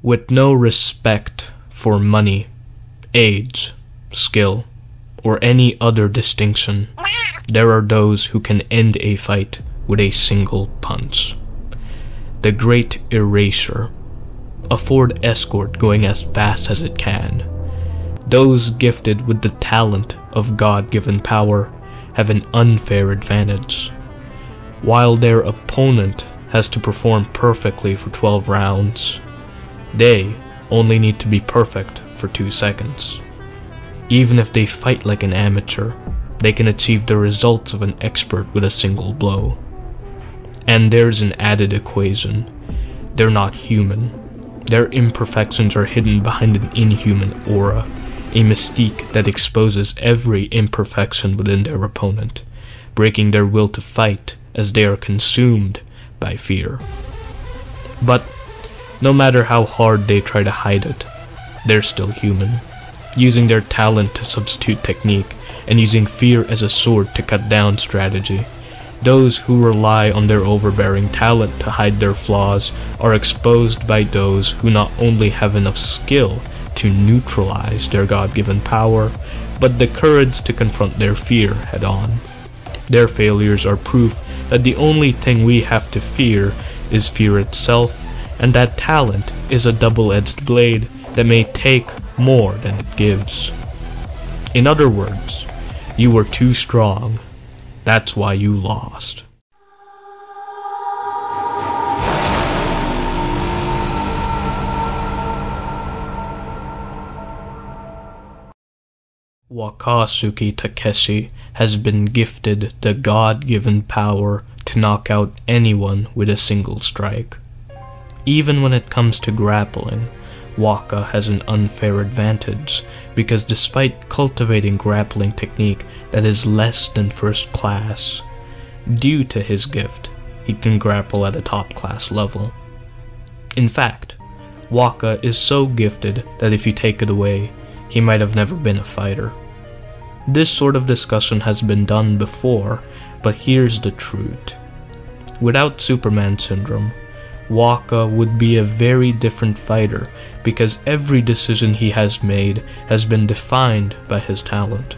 With no respect for money, age, skill, or any other distinction, there are those who can end a fight with a single punch. The Great Erasure, a Ford Escort going as fast as it can. Those gifted with the talent of God-given power have an unfair advantage. While their opponent has to perform perfectly for 12 rounds, they only need to be perfect for 2 seconds. Even if they fight like an amateur, they can achieve the results of an expert with a single blow. And there's an added equation. They're not human. Their imperfections are hidden behind an inhuman aura, a mystique that exposes every imperfection within their opponent, breaking their will to fight as they are consumed by fear. But no matter how hard they try to hide it, they're still human, using their talent to substitute technique and using fear as a sword to cut down strategy. Those who rely on their overbearing talent to hide their flaws are exposed by those who not only have enough skill to neutralize their God-given power, but the courage to confront their fear head-on. Their failures are proof that the only thing we have to fear is fear itself, and that talent is a double-edged blade that may take more than it gives. In other words, you were too strong. That's why you lost. Wakatsuki Takeshi has been gifted the God-given power to knock out anyone with a single strike. Even when it comes to grappling, Waka has an unfair advantage because despite cultivating grappling technique that is less than first class, due to his gift, he can grapple at a top class level. In fact, Waka is so gifted that if you take it away, he might have never been a fighter. This sort of discussion has been done before, but here's the truth. Without Superman syndrome, Waka would be a very different fighter because every decision he has made has been defined by his talent.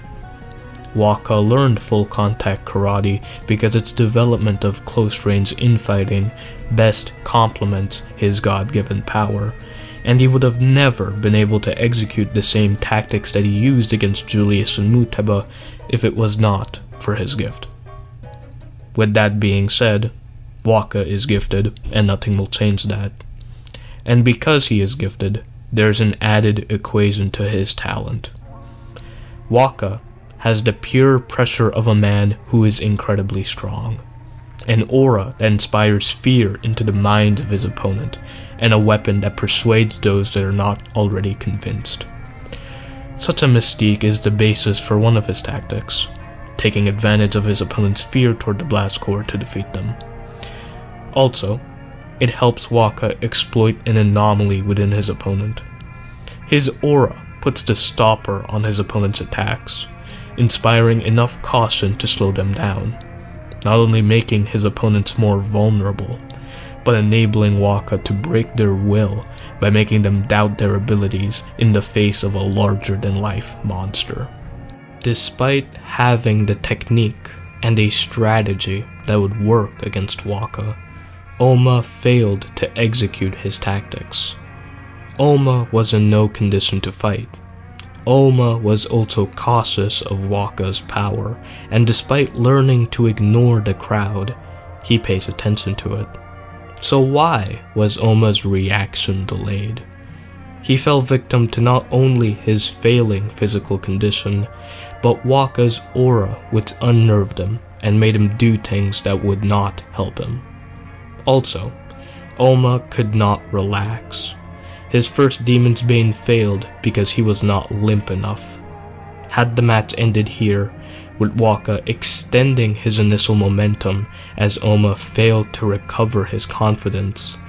Waka learned full contact karate because its development of close-range infighting best complements his God-given power, and he would have never been able to execute the same tactics that he used against Julius and Muteba if it was not for his gift. With that being said, Waka is gifted, and nothing will change that. And because he is gifted, there's an added equation to his talent. Waka has the pure pressure of a man who is incredibly strong, an aura that inspires fear into the minds of his opponent, and a weapon that persuades those that are not already convinced. Such a mystique is the basis for one of his tactics, taking advantage of his opponent's fear toward the blast core to defeat them. Also, it helps Waka exploit an anomaly within his opponent. His aura puts the stopper on his opponent's attacks, inspiring enough caution to slow them down, not only making his opponents more vulnerable, but enabling Waka to break their will by making them doubt their abilities in the face of a larger-than-life monster. Despite having the technique and a strategy that would work against Waka, Oma failed to execute his tactics. Oma was in no condition to fight. Oma was also cautious of Waka's power, and despite learning to ignore the crowd, he pays attention to it. So why was Oma's reaction delayed? He fell victim to not only his failing physical condition, but Waka's aura which unnerved him and made him do things that would not help him. Also, Oma could not relax. His first Demon's Bane failed because he was not limp enough. Had the match ended here, with Waka extending his initial momentum as Oma failed to recover his confidence,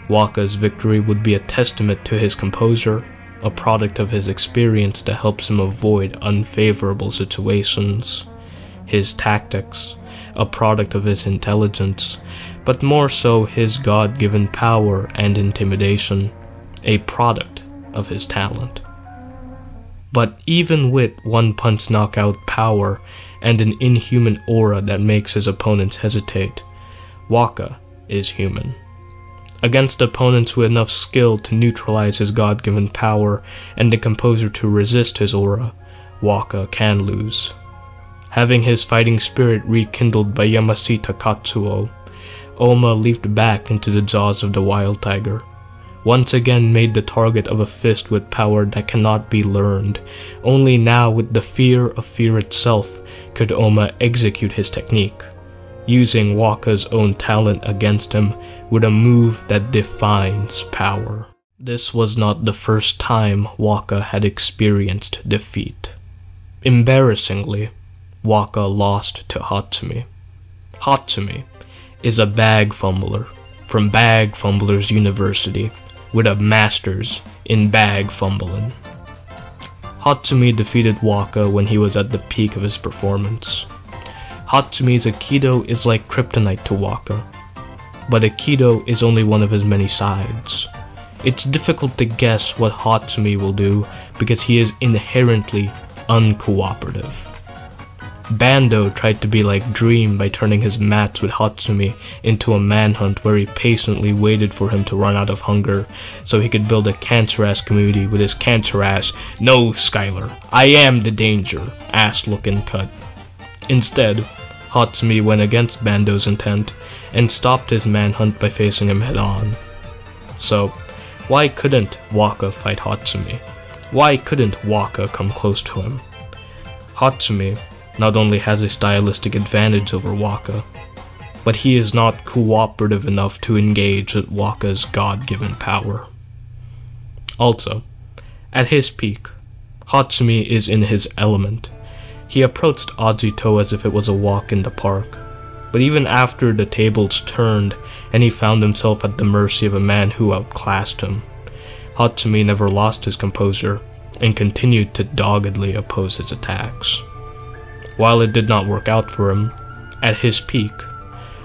Waka's victory would be a testament to his composure, a product of his experience that helps him avoid unfavorable situations, his tactics, a product of his intelligence, but more so his God-given power and intimidation, a product of his talent. But even with one-punch knockout power and an inhuman aura that makes his opponents hesitate, Waka is human. Against opponents with enough skill to neutralize his god-given power and the composer to resist his aura, Waka can lose. Having his fighting spirit rekindled by Yamashita Katsuo, Oma leaped back into the jaws of the wild tiger, once again made the target of a fist with power that cannot be learned. Only now, with the fear of fear itself, could Oma execute his technique, using Waka's own talent against him with a move that defines power. This was not the first time Waka had experienced defeat. Embarrassingly, Waka lost to Hatsumi. Hatsumi is a bag fumbler from Bag Fumblers University with a master's in bag fumbling. Hatsumi defeated Waka when he was at the peak of his performance. Hatsumi's Aikido is like kryptonite to Waka, but Aikido is only one of his many sides. It's difficult to guess what Hatsumi will do because he is inherently uncooperative. Bando tried to be like Dream by turning his match with Hatsumi into a manhunt where he patiently waited for him to run out of hunger so he could build a cancer-ass community with his cancer-ass "No, Skylar, I am the danger" ass-looking cut. Instead, Hatsumi went against Bando's intent and stopped his manhunt by facing him head-on. So, why couldn't Waka fight Hatsumi? Why couldn't Waka come close to him? Hatsumi not only has a stylistic advantage over Waka, but he is not cooperative enough to engage with Waka's god-given power. Also, at his peak, Hatsumi is in his element. He approached Ajito as if it was a walk in the park, but even after the tables turned and he found himself at the mercy of a man who outclassed him, Hatsumi never lost his composure and continued to doggedly oppose his attacks. While it did not work out for him, at his peak,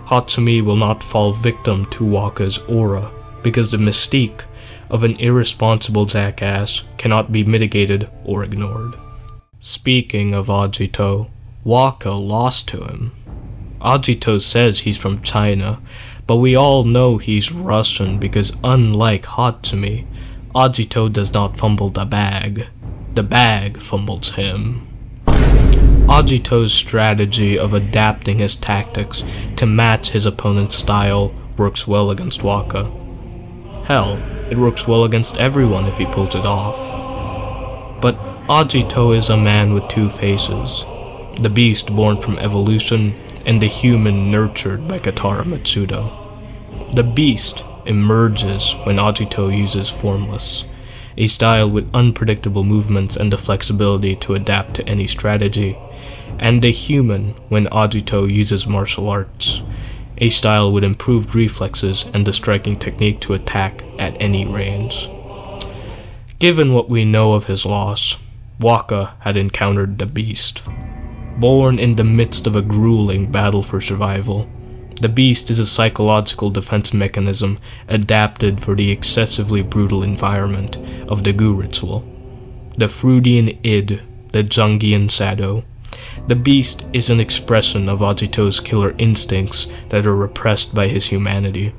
Hatsumi will not fall victim to Waka's aura because the mystique of an irresponsible jackass cannot be mitigated or ignored. Speaking of Ajito, Waka lost to him. Ajito says he's from China, but we all know he's Russian because unlike Hatsumi, Ajito does not fumble the bag fumbles him. Ajito's strategy of adapting his tactics to match his opponent's style works well against Waka. Hell, it works well against everyone if he pulls it off. But Ajito is a man with two faces, the beast born from evolution and the human nurtured by Katara Matsuda. The beast emerges when Ajito uses Formless, a style with unpredictable movements and the flexibility to adapt to any strategy, and the human when Ajito uses martial arts, a style with improved reflexes and the striking technique to attack at any range. Given what we know of his loss, Waka had encountered the beast. Born in the midst of a grueling battle for survival, the beast is a psychological defense mechanism adapted for the excessively brutal environment of the Gu ritual. The Freudian id, the Jungian Sado. The beast is an expression of Ajito's killer instincts that are repressed by his humanity.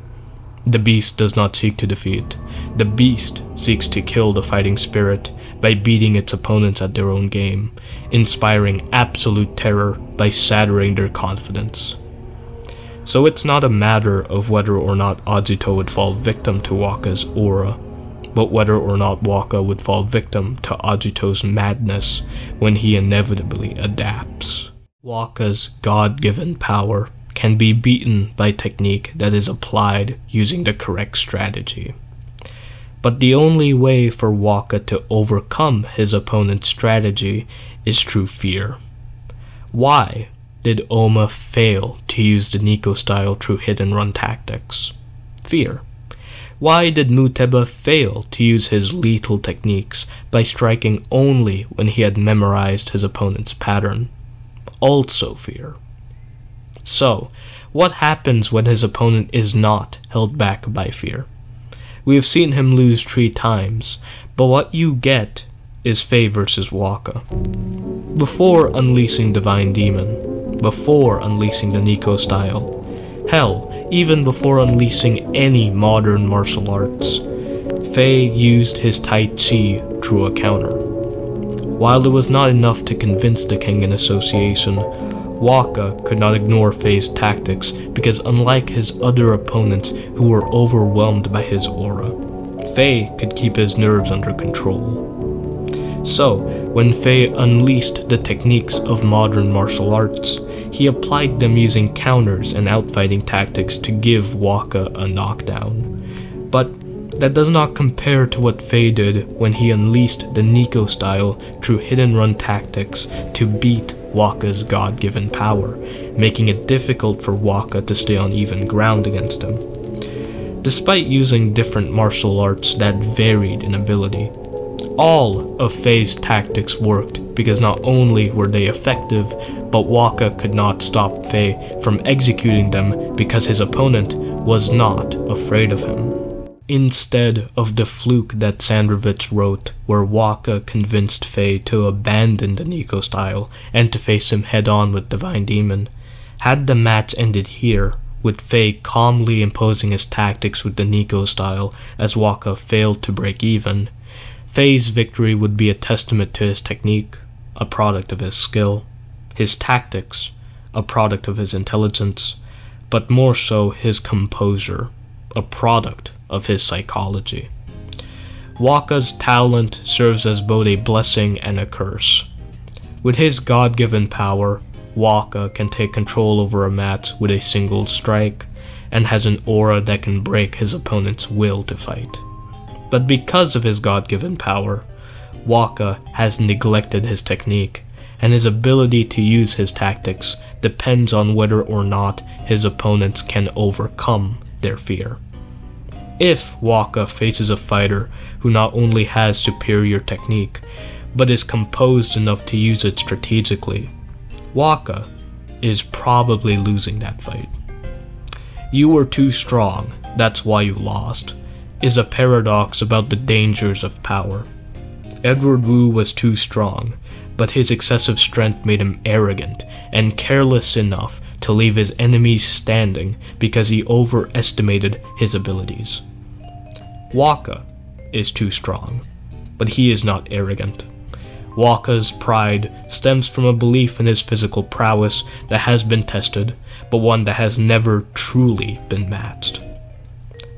The beast does not seek to defeat. The beast seeks to kill the fighting spirit by beating its opponents at their own game, inspiring absolute terror by shattering their confidence. So it's not a matter of whether or not Ajito would fall victim to Waka's aura, but whether or not Waka would fall victim to Ajito's madness when he inevitably adapts. Waka's god-given power can be beaten by technique that is applied using the correct strategy. But the only way for Waka to overcome his opponent's strategy is through fear. Why did Oma fail to use the Nico style through hit-and-run tactics? Fear. Why did Muteba fail to use his lethal techniques by striking only when he had memorized his opponent's pattern? Also fear. So, what happens when his opponent is not held back by fear? We have seen him lose 3 times, but what you get is Fei versus Waka. Before unleashing Divine Demon, before unleashing the Nico style, hell, even before unleashing any modern martial arts, Fei used his Tai Chi through a counter. While it was not enough to convince the Kengan Association, Waka could not ignore Fei's tactics because unlike his other opponents who were overwhelmed by his aura, Fei could keep his nerves under control. So, when Fei unleashed the techniques of modern martial arts, he applied them using counters and outfighting tactics to give Waka a knockdown. But that does not compare to what Fei did when he unleashed the Nico style through hit-and-run tactics to beat Waka's god-given power, making it difficult for Waka to stay on even ground against him. Despite using different martial arts that varied in ability, all of Fei's tactics worked because not only were they effective, but Waka could not stop Fei from executing them because his opponent was not afraid of him. Instead of the fluke that Sandrovich wrote, where Waka convinced Fei to abandon the Nico style and to face him head-on with Divine Demon, had the match ended here, with Fei calmly imposing his tactics with the Nico style as Waka failed to break even, Fei's victory would be a testament to his technique, a product of his skill, his tactics, a product of his intelligence, but more so his composure, a product of his psychology. Waka's talent serves as both a blessing and a curse. With his god-given power, Waka can take control over a match with a single strike, and has an aura that can break his opponent's will to fight. But because of his god-given power, Waka has neglected his technique, and his ability to use his tactics depends on whether or not his opponents can overcome their fear. If Waka faces a fighter who not only has superior technique, but is composed enough to use it strategically, Waka is probably losing that fight. "You were too strong, that's why you lost," is a paradox about the dangers of power. Edward Wu was too strong, but his excessive strength made him arrogant and careless enough to leave his enemies standing because he overestimated his abilities. Waka is too strong, but he is not arrogant. Waka's pride stems from a belief in his physical prowess that has been tested, but one that has never truly been matched.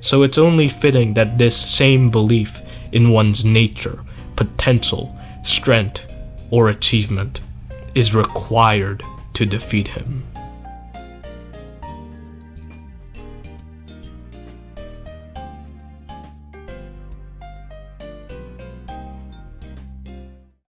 So it's only fitting that this same belief in one's nature, potential, strength, or achievement is required to defeat him.